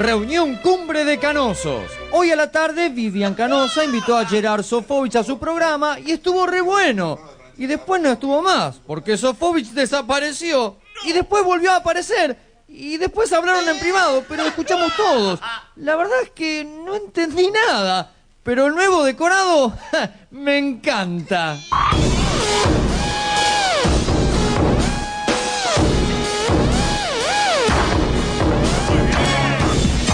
Reunión Cumbre de Canosos. Hoy a la tarde Vivian Canosa invitó a Gerard Sofovich a su programa y estuvo re bueno. Y después no estuvo más, porque Sofovich desapareció y después volvió a aparecer. Y después hablaron en privado, pero escuchamos todos. La verdad es que no entendí nada, pero el nuevo decorado me encanta.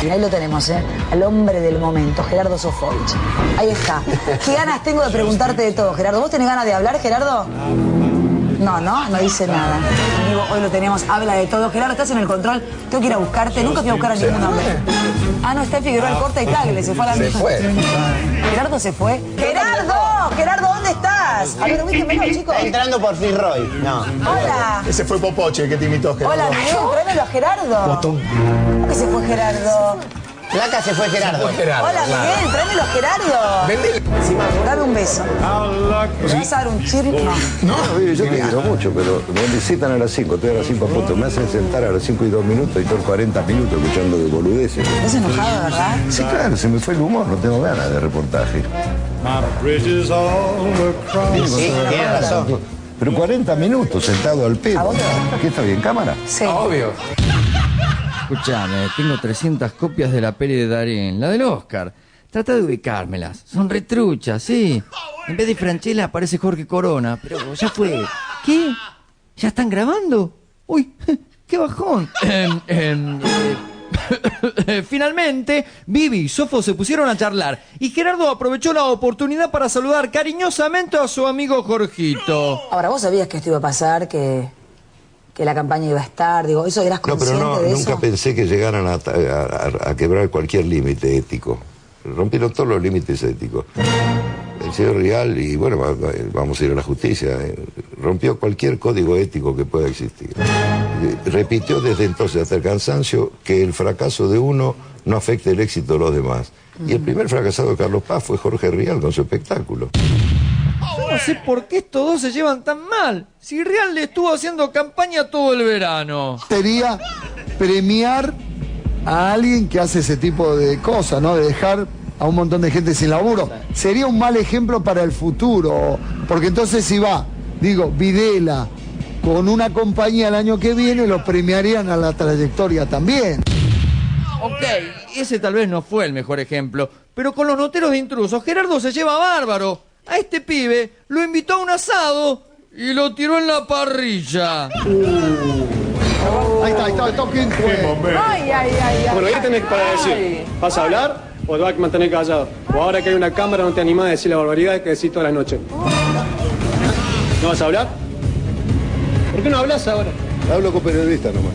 Y ahí lo tenemos, al hombre del momento, Gerardo Sofovich. Ahí está. ¿Qué ganas tengo de preguntarte de todo, Gerardo? ¿Vos tenés ganas de hablar, Gerardo? No dice nada. Amigo, hoy lo tenemos, habla de todo. Gerardo, estás en el control, tengo que ir a buscarte. Nunca fui a buscar a ningún hombre. Ah, no, está en Figueroa, el corta y tagle, se fue a la misma. Se fue. Gerardo se fue. ¡Gerardo, ¿dónde estás? A ver, ubíquenmelo, chicos. Está entrando por Firroy. No. Hola. Ese fue Popoche el que te imitó, Gerardo. Hola, Miguel, tráemelo a Gerardo. Botón. ¿Cómo que se fue Gerardo? Placa se fue Gerardo. Hola, Miguel, tráemelo a Gerardo. Vendele. Dame un beso. ¿Me vas a dar un chirri? No, yo te quiero mucho, pero me visitan a las 5, estoy a las 5 a punto. Me hacen sentar a las 5 y 2 minutos y estoy 40 minutos escuchando de boludeces. ¿Estás enojado, verdad? Sí, claro, se me fue el humor, no tengo ganas de reportaje. Sí, tienes razón. Pero 40 minutos sentado al pedo. ¿Qué está bien, cámara? Sí. Obvio. Escuchame, tengo 300 copias de la peli de Darín, la del Oscar. Trata de ubicármelas. Son retruchas, sí. En vez de Franchella aparece Jorge Corona, pero ya fue. ¿Qué? ¿Ya están grabando? Uy, qué bajón. Finalmente, Vivi y Sofo se pusieron a charlar y Gerardo aprovechó la oportunidad para saludar cariñosamente a su amigo Jorgito. Ahora, ¿vos sabías que esto iba a pasar? Que la campaña iba a estar, digo, ¿eso eras consciente de eso? Nunca pensé que llegaran a quebrar cualquier límite ético. Rompieron todos los límites éticos. El señor Rial, y bueno, vamos a ir a la justicia, rompió cualquier código ético que pueda existir. Repitió desde entonces hasta el cansancio que el fracaso de uno no afecte el éxito de los demás. Y el primer fracasado de Carlos Paz fue Jorge Rial con su espectáculo. No sé por qué estos dos se llevan tan mal. Si Rial le estuvo haciendo campaña todo el verano. Sería premiar a alguien que hace ese tipo de cosas, ¿no? De dejar a un montón de gente sin laburo. Sería un mal ejemplo para el futuro, porque entonces si va, Videla con una compañía el año que viene, lo premiarían a la trayectoria también. Ok, ese tal vez no fue el mejor ejemplo, pero con los noteros de intrusos, Gerardo se lleva bárbaro. A este pibe lo invitó a un asado y lo tiró en la parrilla. Ahí está, ¿quién fue? Ay. Bueno, ¿qué tenés para decir? ¿Vas a hablar o te vas a mantener callado? O ahora que hay una cámara no te animás a decir la barbaridad que decís toda la noche. ¿No vas a hablar? ¿Por qué no hablas ahora? Hablo con periodistas nomás.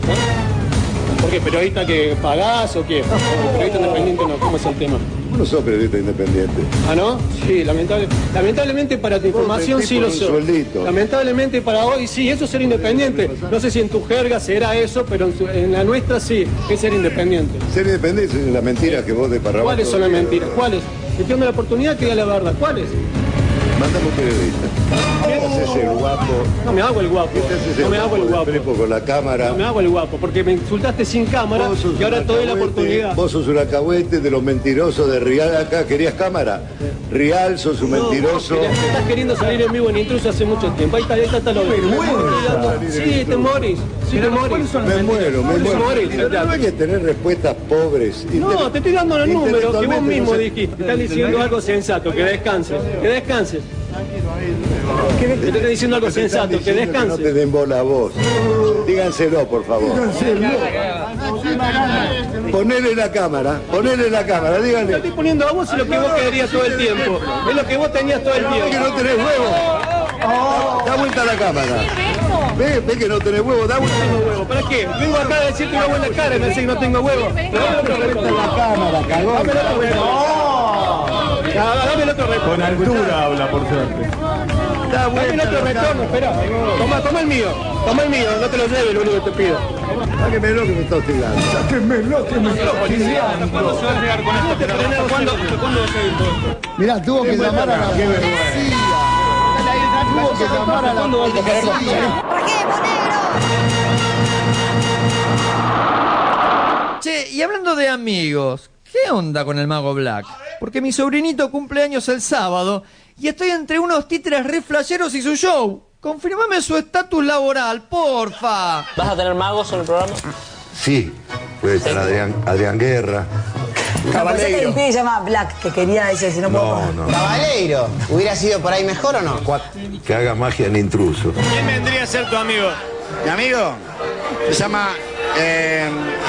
¿Por qué? ¿Periodista que pagás o qué? ¿Periodista independiente no? ¿Cómo es el tema? Vos no sos periodista independiente. ¿Ah, no? Sí, lamentablemente para tu información sí lo soy. Sueldito. Lamentablemente para hoy sí, eso es ser independiente. No sé si en tu jerga será eso, pero en la nuestra sí, es ser independiente. Ser independiente es la mentira que vos de Parraba. ¿Cuáles son las mentiras? ¿Cuáles? Si te dando la oportunidad que diga la verdad. ¿Cuáles? Mándame un periodista. ¿Qué haces el guapo? No me hago el guapo. No me hago el guapo. Con la cámara. No me hago el guapo, porque me insultaste sin cámara y ahora te doy la oportunidad. Vos sos un alcahuete de los mentirosos de Rial acá. ¿Querías cámara? Rial, sos un mentiroso. Estás queriendo salir en vivo en Intruso hace mucho tiempo. Ahí está lo que. Sí, te morís. Sí, te morís. Me muero. Pero no hay que tener respuestas pobres. No, te estoy dando los números que vos mismo dijiste. Estás diciendo algo sensato, que descanses. Que descanses. Te estoy diciendo algo sensato, que descanses. No te den bola a vos. Díganselo, por favor. Ponele la cámara, díganle. Te estoy poniendo a vos lo que vos querías todo el tiempo. Es lo que vos tenías todo el tiempo. Ve que no tenés huevo. Da vuelta a la cámara. Ve que no tenés huevo, da vuelta. No tengo huevo. ¿Para qué? Vengo acá a decirte una buena cara y me decís que no tengo huevo. Da vuelta a la cámara, cagón. Dame el otro retorno. Con altura habla, por suerte. Dame el otro retorno, espera. Toma el mío, no te lo lleves, lo único que te pido. Sáquemelo que me está hostigando. Sáquemelo que me está hostigando. ¿Cuándo se va a llegar con esto? ¿Cuándo va a seguir todo esto? Mirá, tuvo que llamar a la policía. Tuvo que llamar a la policía. ¡Raquemo, negro! Che, y hablando de amigos, ¿qué onda con el Mago Black? Porque mi sobrinito cumple años el sábado y estoy entre unos títeres re flasheros y su show. Confirmame su estatus laboral, porfa. ¿Vas a tener magos en el programa? Sí, puede estar Adrián Guerra. No, pensé que el pibe se llama Black, que quería decir, si no puedo. No. Cabaleiro, ¿hubiera sido por ahí mejor o no? Que haga magia en intruso. ¿Quién vendría a ser tu amigo? Mi amigo se llama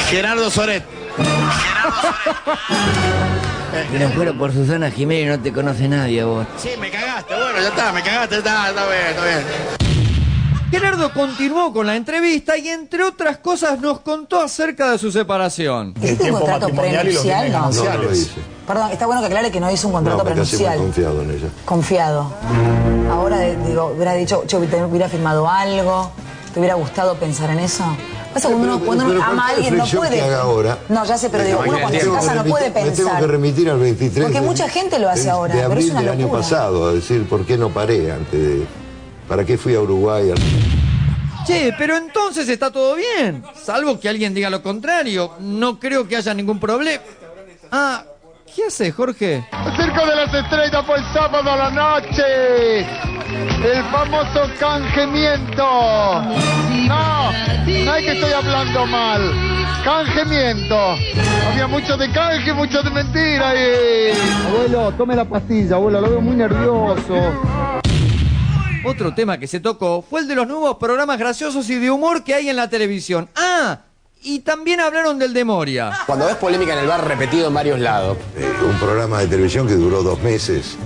Gerardo Soret. Si no fuera por Susana Jiménez no te conoce nadie vos. Sí, me cagaste, bueno, ya está, me cagaste, está bien. Gerardo continuó con la entrevista y entre otras cosas nos contó acerca de su separación. ¿Hiciste un contrato prenupcial? No. No lo hice. Perdón, está bueno que aclare que no hizo un contrato No, me casi muy prenupcial. confiado en ella. Confiado. Ahora, digo, hubiera dicho, che, te hubiera firmado algo, ¿te hubiera gustado pensar en eso? Pasa que cuando uno ama a alguien no puede. Que haga ahora, No, ya sé, pero digo, uno cuando se casa no puede me tengo pensar. que remitir al 23 Porque mucha gente lo hace ahora, de pero abril es una del año locura. pasado, a decir, ¿por qué no paré antes de...? ¿Para qué fui a Uruguay? Che, pero entonces está todo bien. Salvo que alguien diga lo contrario. No creo que haya ningún problema. Ah, ¿qué haces, Jorge? El Circo de las Estrellas fue el sábado a la noche. El famoso canjemiento. No es que estoy hablando mal. Canjemiento. Había mucho de canje, mucho de mentira. Abuelo, tome la pastilla, abuelo, lo veo muy nervioso. Otro tema que se tocó fue el de los nuevos programas graciosos y de humor que hay en la televisión. Ah, y también hablaron del de Moria. Cuando ves polémica en el bar repetido en varios lados. Un programa de televisión que duró 2 meses,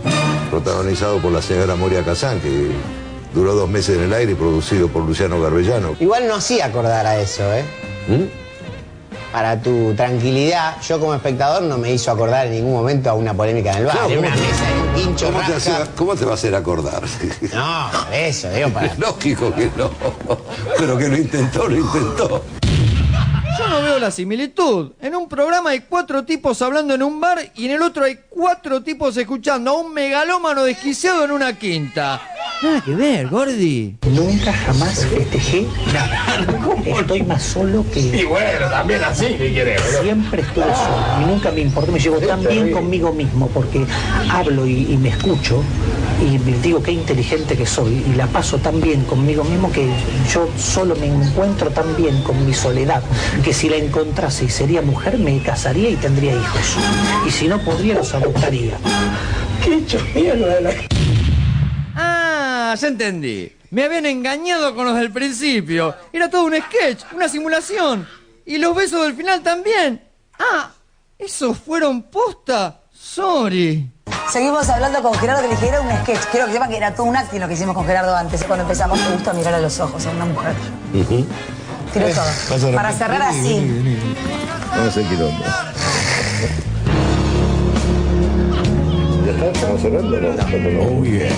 protagonizado por la señora Moria Kazán, que duró 2 meses en el aire y producido por Luciano Garbellano. Igual no hacía acordar a eso, ¿eh? Para tu tranquilidad, yo como espectador no me hizo acordar en ningún momento a una polémica en el bar. Claro, Era una mesa en un quincho rasca. ¿Cómo te va a hacer acordar? No, eso, digo, para... Lógico que no. Pero que lo intentó. Yo no veo la similitud. En un programa hay 4 tipos hablando en un bar y en el otro hay 4 tipos escuchando a un megalómano desquiciado en una quinta. Nada que ver, Gordi. Nunca jamás festejé nada. Estoy más solo que... Y bueno, también así, ¿qué querés? Siempre estuve solo y nunca me importó. Me llevo tan bien conmigo mismo porque hablo y me escucho y me digo qué inteligente que soy y la paso tan bien conmigo mismo que yo solo me encuentro tan bien con mi soledad que si la encontrase y sería mujer me casaría y tendría hijos. Y si no podría los adoptaría. ¿Qué hecho mierda de la... Ah, ya entendí. Me habían engañado con los del principio. Era todo un sketch, una simulación. Y los besos del final también. Ah, ¿esos fueron posta? Sorry. Seguimos hablando con Gerardo, que le dije, era un sketch. Quiero que sepan que era todo un acting lo que hicimos con Gerardo antes. Cuando empezamos, me gusta mirar a los ojos a una mujer. Tiro todo. Para cerrar así. Vamos a hacer quilombo. ¿Ya está? ¿Estamos cerrando? No. Oh, yeah.